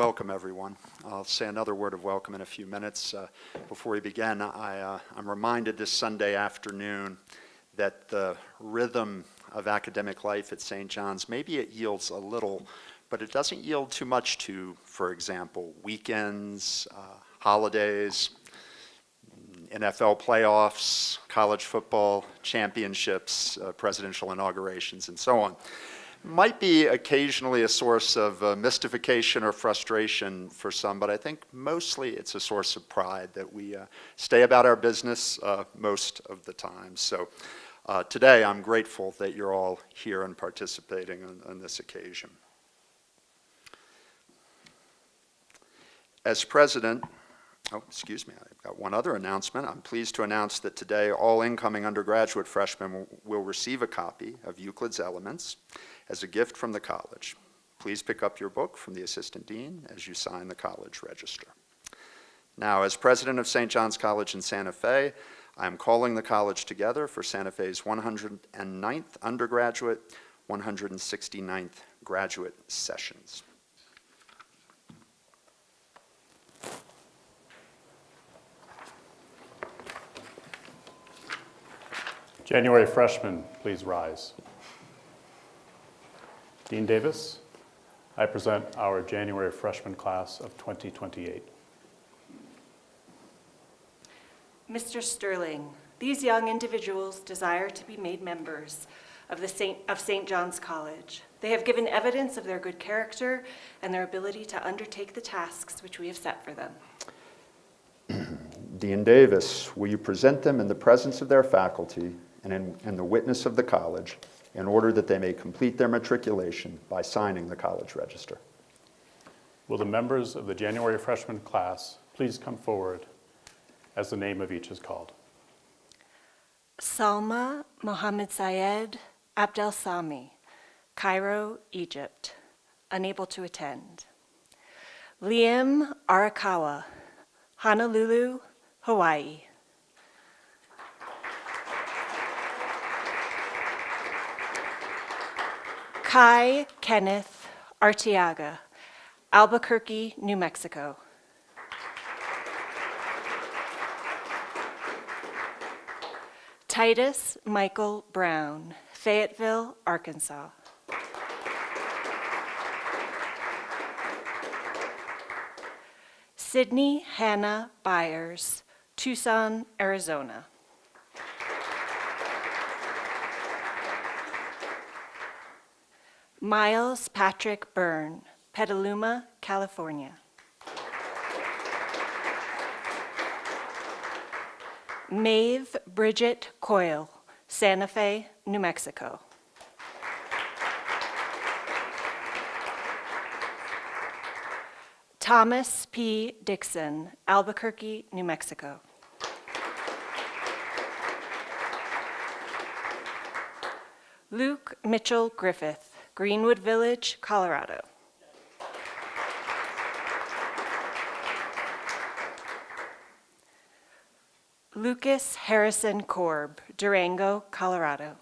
welcome everyone. I'll say another word of welcome in a few minutes. Before we begin, I'm reminded this Sunday afternoon that the rhythm of academic life at St. John's, maybe it yields a little, but it doesn't yield too much to, for example, weekends, holidays, NFL playoffs, college football championships, presidential inaugurations, and so on. Might be occasionally a source of mystification or frustration for some, but I think mostly it's a source of pride that we stay about our business most of the time. So today I'm grateful that you're all here and participating on this occasion. As president, I've got one other announcement. I'm pleased to announce that today all incoming undergraduate freshmen will receive a copy of Euclid's Elements as a gift from the college. Please pick up your book from the assistant dean as you sign the college register. Now, as president of St. John's College in Santa Fe, I'm calling the college together for Santa Fe's 109th undergraduate, 169th graduate sessions. January freshmen, please rise. Dean Davis, I present our January freshman class of 2028. Mr. Sterling, these young individuals desire to be made members of St. John's College. They have given evidence of their good character and their ability to undertake the tasks which we have set for them. Dean Davis, will you present them in the presence of their faculty and in the witness of the college in order that they may complete their matriculation by signing the college register? Will the members of the January freshman class please come forward as the name of each is called? Salma Mohammed Syed Abdel Sami, Cairo, Egypt, unable to attend. Liam Arakawa, Honolulu, Hawaii. Kai Kenneth Arteaga, Albuquerque, New Mexico. Titus Michael Brown, Fayetteville, Arkansas. Sydney Hannah Byers, Tucson, Arizona. Miles Patrick Byrne, Petaluma, California. Maeve Bridget Coyle, Santa Fe, New Mexico. Thomas P. Dixon, Albuquerque, New Mexico. Luke Mitchell Griffith, Greenwood Village, Colorado. Lucas Harrison Korb, Durango, Colorado.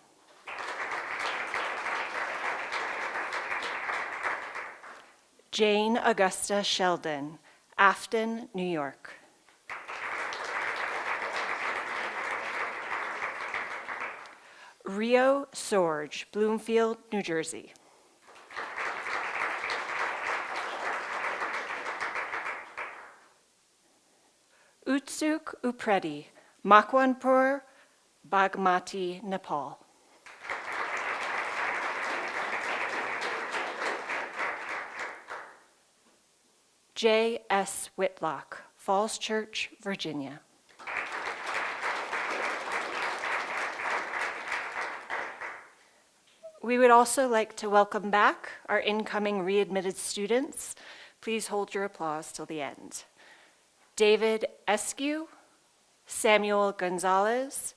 Jane Augusta Sheldon, Afton, New York. Rio Sorge, Bloomfield, New Jersey. Utsuk Upreti, Makwanpur, Bagmati, Nepal. J. S. Whitlock, Falls Church, Virginia. We would also like to welcome back our incoming readmitted students. Please hold your applause till the end. David Eskew, Samuel Gonzalez,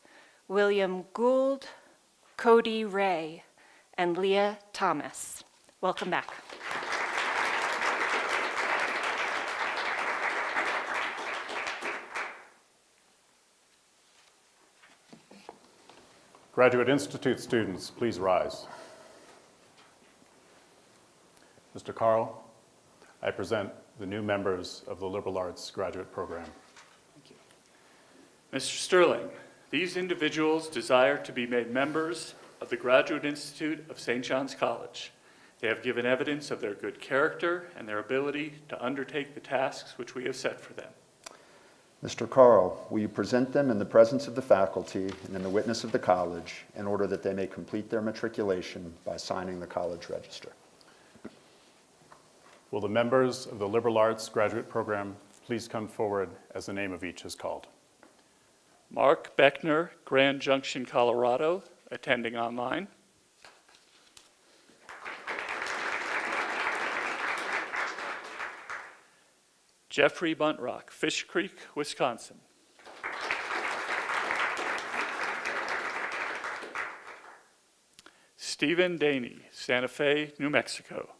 William Gould, Cody Ray, and Leah Thomas. Welcome back. Graduate Institute students, please rise. Mr. Carl, I present the new members of the Liberal Arts Graduate Program. Mr. Sterling, these individuals desire to be made members of the Graduate Institute of St. John's College. They have given evidence of their good character and their ability to undertake the tasks which we have set for them. Mr. Carl, will you present them in the presence of the faculty and in the witness of the college in order that they may complete their matriculation by signing the college register? Will the members of the Liberal Arts Graduate Program please come forward as the name of each is called? Mark Beckner, Grand Junction, Colorado, attending online. Jeffrey Buntrock, Fish Creek, Wisconsin. Stephen Daney, Santa Fe, New Mexico.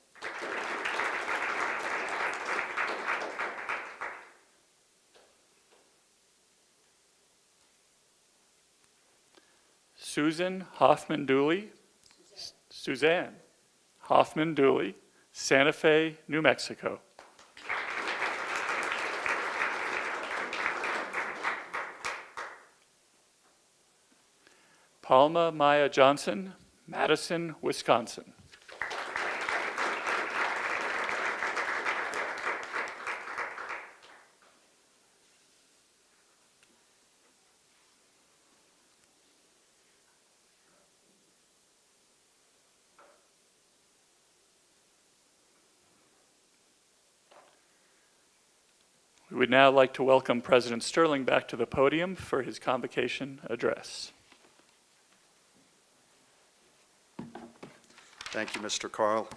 Suzanne Hoffman-Dooley, Santa Fe, New Mexico. Palma Maya Johnson, Madison, Wisconsin. We would now like to welcome President Sterling back to the podium for his convocation address. Thank you, Mr. Carl.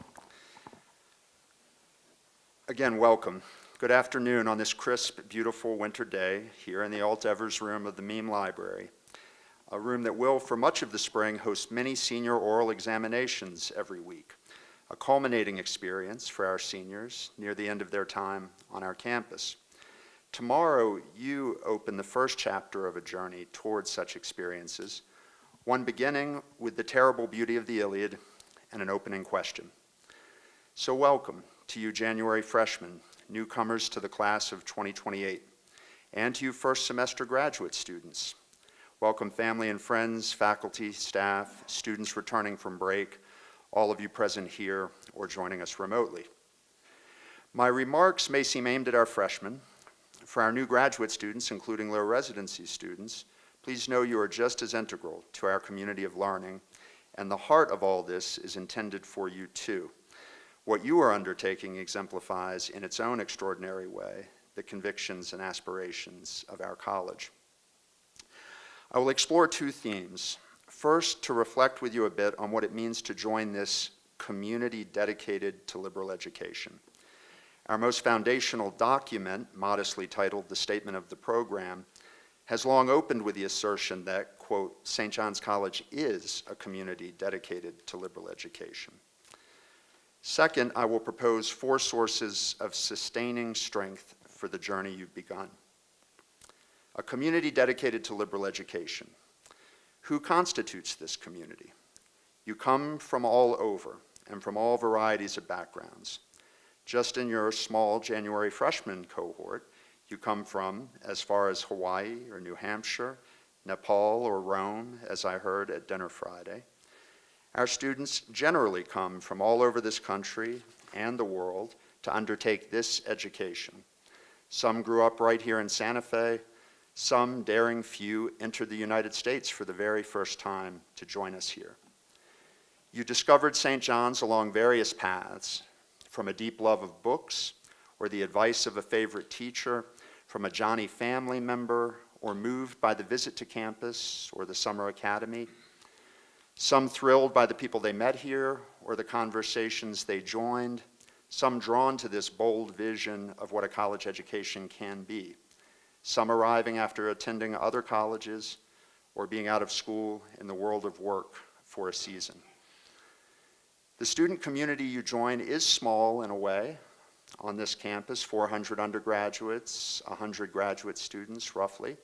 Again, welcome. Good afternoon on this crisp, beautiful winter day here in the Alt Evers room of the Meme Library, a room that will, for much of the spring, host many senior oral examinations every week, a culminating experience for our seniors near the end of their time on our campus. Tomorrow, you open the first chapter of a journey towards such experiences, one beginning with the terrible beauty of the Iliad and an opening question. So welcome to you January freshmen, newcomers to the class of 2028, and to you first semester graduate students. Welcome family and friends, faculty, staff, students returning from break, all of you present here or joining us remotely. My remarks may seem aimed at our freshmen. For our new graduate students, including low residency students, please know you are just as integral to our community of learning, and the heart of all this is intended for you too. What you are undertaking exemplifies in its own extraordinary way the convictions and aspirations of our college. I will explore two themes. First, to reflect with you a bit on what it means to join this community dedicated to liberal education. Our most foundational document, modestly titled The Statement of the Program, has long opened with the assertion that, quote, St. John's College is a community dedicated to liberal education. Second, I will propose 4 sources of sustaining strength for the journey you've begun. A community dedicated to liberal education. Who constitutes this community? You come from all over and from all varieties of backgrounds. Just in your small January freshman cohort, you come from as far as Hawaii or New Hampshire, Nepal or Rome, as I heard at dinner Friday. Our students generally come from all over this country and the world to undertake this education. Some grew up right here in Santa Fe. Some, daring few, entered the United States for the very first time to join us here. You discovered St. John's along various paths, from a deep love of books, or the advice of a favorite teacher, from a Johnny family member, or moved by the visit to campus or the summer academy. Some thrilled by the people they met here, or the conversations they joined. Some drawn to this bold vision of what a college education can be. Some arriving after attending other colleges, or being out of school in the world of work for a season. The student community you join is small in a way. On this campus, 400 undergraduates, 100 graduate students, roughly.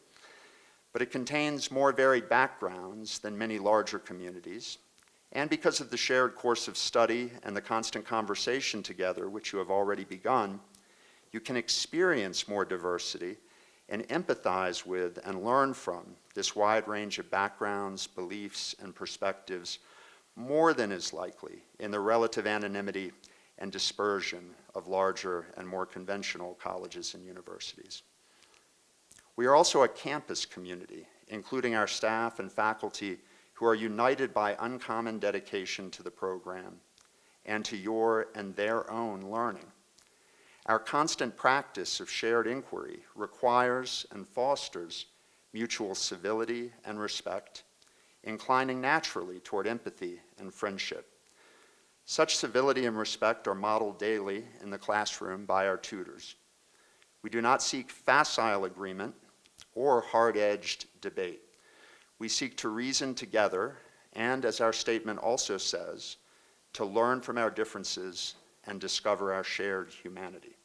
But it contains more varied backgrounds than many larger communities. And because of the shared course of study and the constant conversation together, which you have already begun, you can experience more diversity and empathize with and learn from this wide range of backgrounds, beliefs, and perspectives more than is likely in the relative anonymity and dispersion of larger and more conventional colleges and universities. We are also a campus community, including our staff and faculty who are united by uncommon dedication to the program and to your and their own learning. Our constant practice of shared inquiry requires and fosters mutual civility and respect, inclining naturally toward empathy and friendship. Such civility and respect are modeled daily in the classroom by our tutors. We do not seek facile agreement or hard-edged debate. We seek to reason together and, as our statement also says, to learn from our differences and discover our shared humanity.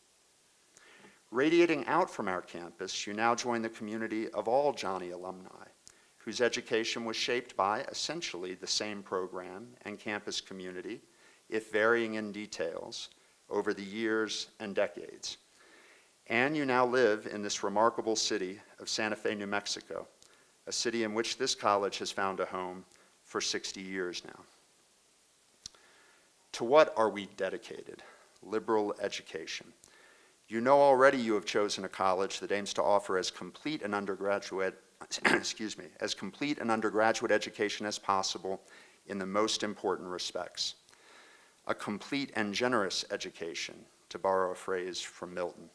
Radiating out from our campus, you now join the community of all Johnny alumni, whose education was shaped by essentially the same program and campus community, if varying in details, over the years and decades. And you now live in this remarkable city of Santa Fe, New Mexico, a city in which this college has found a home for 60 years now. To what are we dedicated? Liberal education. You know already you have chosen a college that aims to offer as complete an undergraduate, as complete an undergraduate education as possible in the most important respects. A complete and generous education, to borrow a phrase from Milton.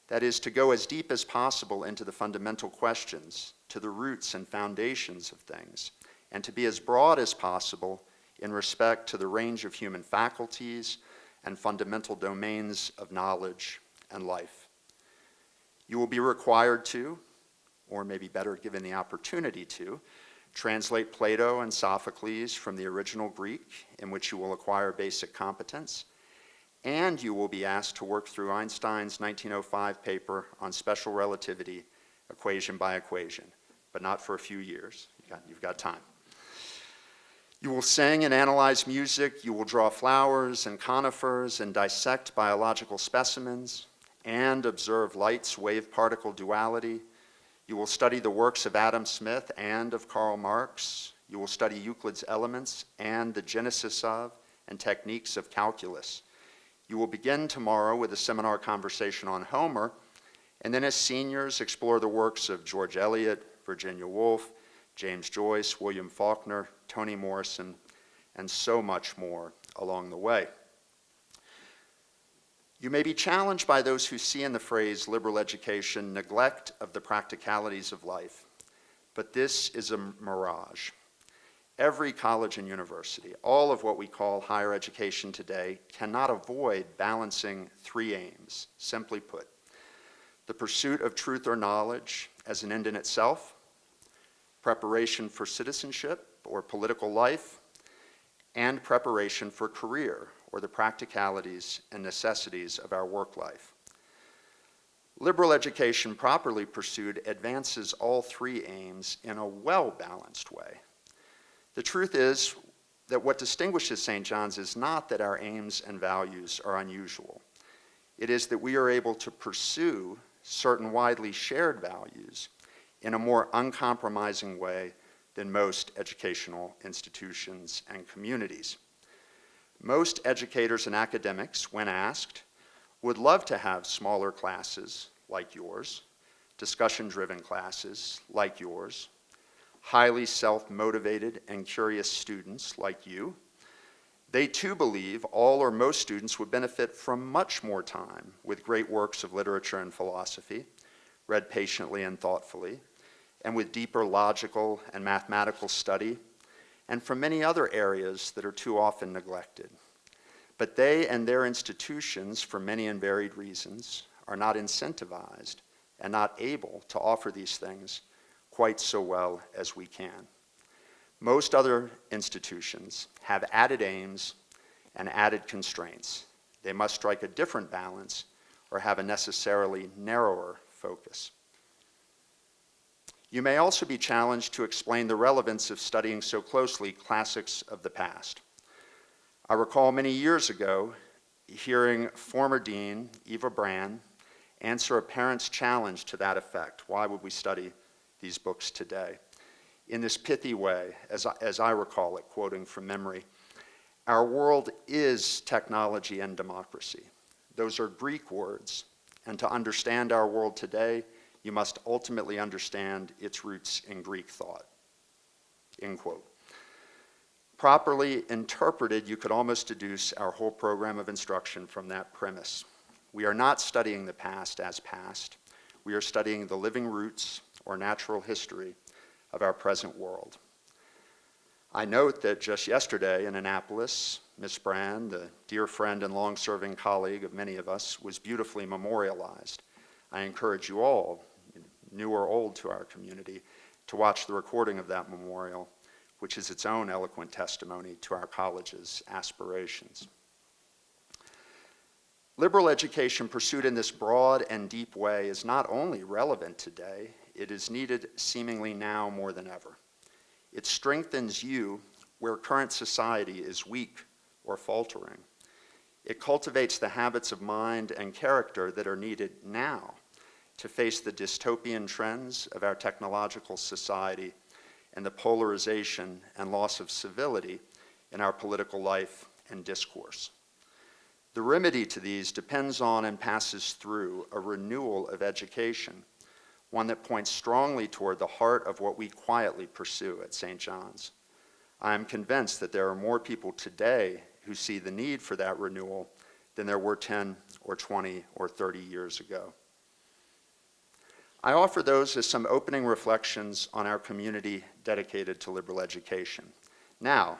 That is, to go as deep as possible into the fundamental questions, to the roots and foundations of things, and to be as broad as possible in respect to the range of human faculties and fundamental domains of knowledge and life. You will be required to, or maybe better given the opportunity to, translate Plato and Sophocles from the original Greek, in which you will acquire basic competence, and you will be asked to work through Einstein's 1905 paper on special relativity, equation by equation, but not for a few years. You've got time. You will sing and analyze music, you will draw flowers and conifers and dissect biological specimens and observe light's wave-particle duality. You will study the works of Adam Smith and of Karl Marx. You will study Euclid's Elements and the genesis of and techniques of calculus. You will begin tomorrow with a seminar conversation on Homer, and then as seniors explore the works of George Eliot, Virginia Woolf, James Joyce, William Faulkner, Toni Morrison, and so much more along the way. You may be challenged by those who see in the phrase liberal education neglect of the practicalities of life, but this is a mirage. Every college and university, all of what we call higher education today, cannot avoid balancing three aims, simply put. The pursuit of truth or knowledge as an end in itself, preparation for citizenship or political life, and preparation for career or the practicalities and necessities of our work life. Liberal education properly pursued advances all three aims in a well-balanced way. The truth is that what distinguishes St. John's is not that our aims and values are unusual. It is that we are able to pursue certain widely shared values in a more uncompromising way than most educational institutions and communities. Most educators and academics, when asked, would love to have smaller classes like yours, discussion-driven classes like yours, highly self-motivated and curious students like you. They too believe all or most students would benefit from much more time with great works of literature and philosophy, read patiently and thoughtfully, and with deeper logical and mathematical study, and from many other areas that are too often neglected. But they and their institutions, for many and varied reasons, are not incentivized and not able to offer these things quite so well as we can. Most other institutions have added aims and added constraints. They must strike a different balance or have a necessarily narrower focus. You may also be challenged to explain the relevance of studying so closely classics of the past. I recall many years ago, hearing former Dean Eva Brand answer a parent's challenge to that effect. Why would we study these books today? In this pithy way, as I recall it, quoting from memory, "Our world is technology and democracy. Those are Greek words, and to understand our world today, you must ultimately understand its roots in Greek thought." End quote. Properly interpreted, you could almost deduce our whole program of instruction from that premise. We are not studying the past as past. We are studying the living roots or natural history of our present world. I note that just yesterday in Annapolis, Ms. Brand, the dear friend and long-serving colleague of many of us, was beautifully memorialized. I encourage you all, new or old to our community, to watch the recording of that memorial, which is its own eloquent testimony to our college's aspirations. Liberal education pursued in this broad and deep way is not only relevant today, it is needed seemingly now more than ever. It strengthens you where current society is weak or faltering. It cultivates the habits of mind and character that are needed now to face the dystopian trends of our technological society and the polarization and loss of civility in our political life and discourse. The remedy to these depends on and passes through a renewal of education, one that points strongly toward the heart of what we quietly pursue at St. John's. I am convinced that there are more people today who see the need for that renewal than there were 10 or 20 or 30 years ago. I offer those as some opening reflections on our community dedicated to liberal education. Now,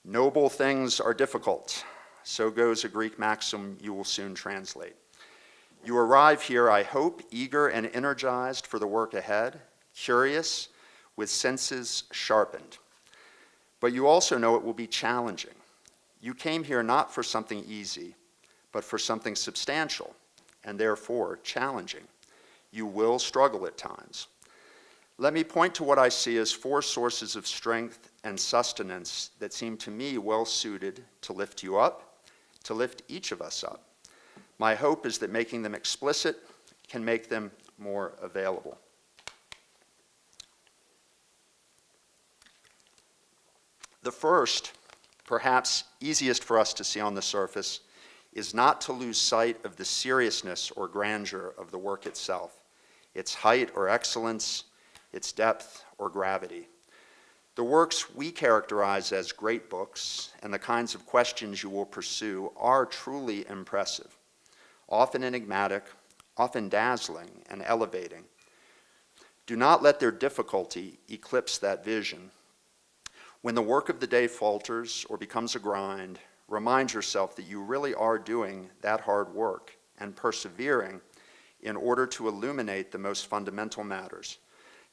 noble things are difficult. So goes a Greek maxim you will soon translate. You arrive here, I hope, eager and energized for the work ahead, curious, with senses sharpened. But you also know it will be challenging. You came here not for something easy, but for something substantial, and therefore challenging. You will struggle at times. Let me point to what I see as 4 sources of strength and sustenance that seem to me well suited to lift you up, to lift each of us up. My hope is that making them explicit can make them more available. The first, perhaps easiest for us to see on the surface, is not to lose sight of the seriousness or grandeur of the work itself, its height or excellence, its depth or gravity. The works we characterize as great books and the kinds of questions you will pursue are truly impressive, often enigmatic, often dazzling and elevating. Do not let their difficulty eclipse that vision. When the work of the day falters or becomes a grind, remind yourself that you really are doing that hard work and persevering in order to illuminate the most fundamental matters,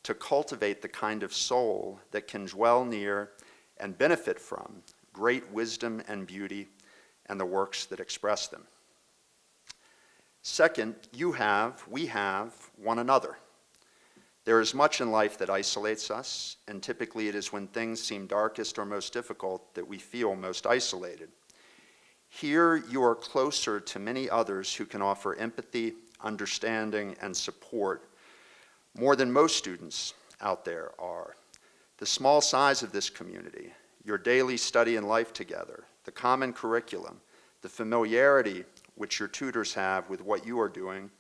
to cultivate the kind of soul that can dwell near and benefit from great wisdom and beauty and the works that express them. Second, we have one another. There is much in life that isolates us, and typically it is when things seem darkest or most difficult that we feel most isolated. Here you are closer to many others who can offer empathy, understanding, and support more than most students out there are. The small size of this community, your daily study and life together, the common curriculum, the familiarity which your tutors have with what you are doing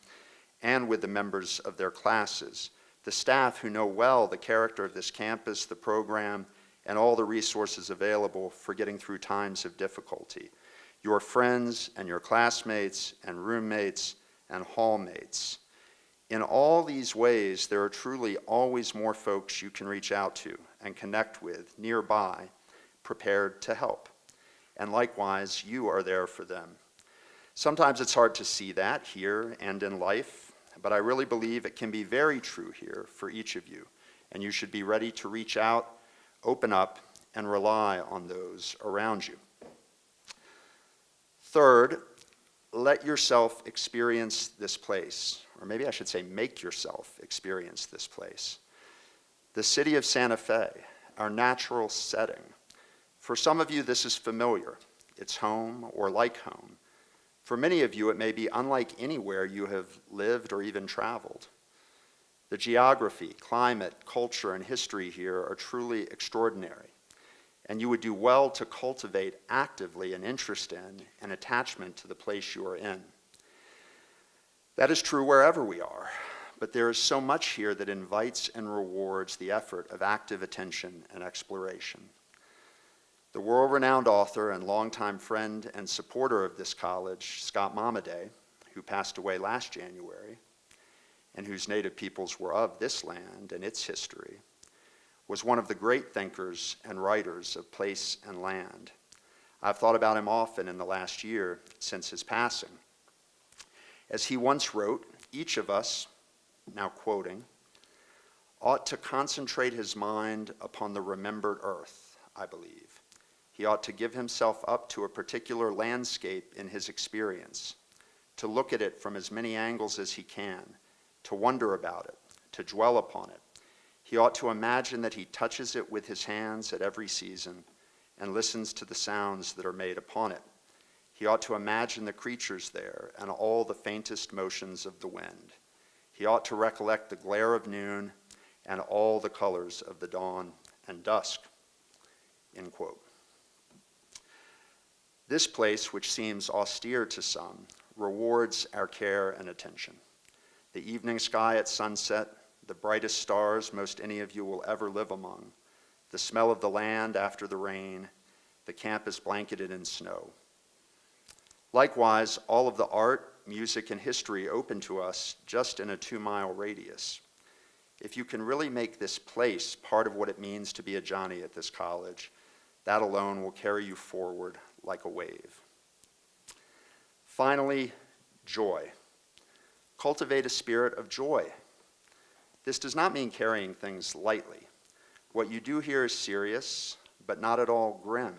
and with the members of their classes, the staff who know well the character of this campus, the program, and all the resources available for getting through times of difficulty, your friends and your classmates and roommates and hallmates. In all these ways, there are truly always more folks you can reach out to and connect with nearby, prepared to help. And likewise, you are there for them. Sometimes it's hard to see that here and in life, but I really believe it can be very true here for each of you, and you should be ready to reach out, open up, and rely on those around you. Third, let yourself experience this place, or maybe I should say make yourself experience this place. The city of Santa Fe, our natural setting. For some of you, this is familiar. It's home or like home. For many of you, it may be unlike anywhere you have lived or even traveled. The geography, climate, culture, and history here are truly extraordinary, and you would do well to cultivate actively an interest in and attachment to the place you are in. That is true wherever we are, but there is so much here that invites and rewards the effort of active attention and exploration. The world-renowned author and longtime friend and supporter of this college, Scott Momaday, who passed away last January, and whose native peoples were of this land and its history, was one of the great thinkers and writers of place and land. I've thought about him often in the last year since his passing. As he once wrote, each of us, now quoting, ought to concentrate his mind upon the remembered earth, I believe. He ought to give himself up to a particular landscape in his experience, to look at it from as many angles as he can, to wonder about it, to dwell upon it. He ought to imagine that he touches it with his hands at every season and listens to the sounds that are made upon it. He ought to imagine the creatures there and all the faintest motions of the wind. He ought to recollect the glare of noon and all the colors of the dawn and dusk. End quote. This place, which seems austere to some, rewards our care and attention. The evening sky at sunset, the brightest stars most any of you will ever live among, the smell of the land after the rain, the campus blanketed in snow. Likewise, all of the art, music, and history open to us just in a 2-mile radius. If you can really make this place part of what it means to be a Johnny at this college, that alone will carry you forward like a wave. Finally, joy. Cultivate a spirit of joy. This does not mean carrying things lightly. What you do here is serious, but not at all grim.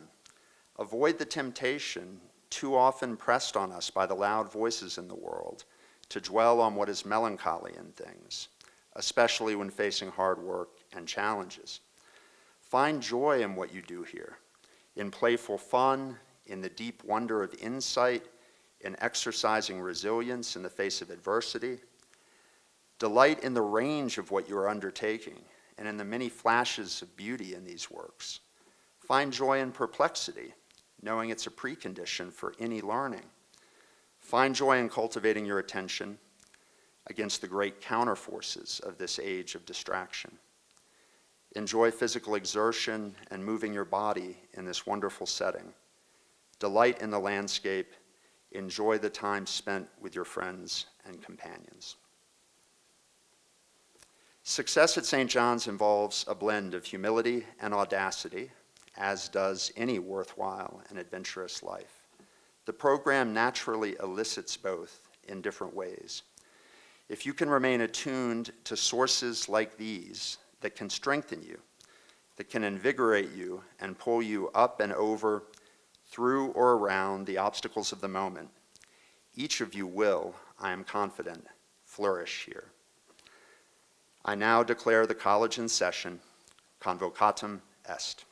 Avoid the temptation, too often pressed on us by the loud voices in the world, to dwell on what is melancholy in things, especially when facing hard work and challenges. Find joy in what you do here, in playful fun, in the deep wonder of insight, in exercising resilience in the face of adversity. Delight in the range of what you are undertaking and in the many flashes of beauty in these works. Find joy in perplexity, knowing it's a precondition for any learning. Find joy in cultivating your attention against the great counterforces of this age of distraction. Enjoy physical exertion and moving your body in this wonderful setting. Delight in the landscape. Enjoy the time spent with your friends and companions. Success at St. John's involves a blend of humility and audacity, as does any worthwhile and adventurous life. The program naturally elicits both in different ways. If you can remain attuned to sources like these that can strengthen you, that can invigorate you and pull you up and over, through or around the obstacles of the moment, each of you will, I am confident, flourish here. I now declare the college in session. Convocatum est.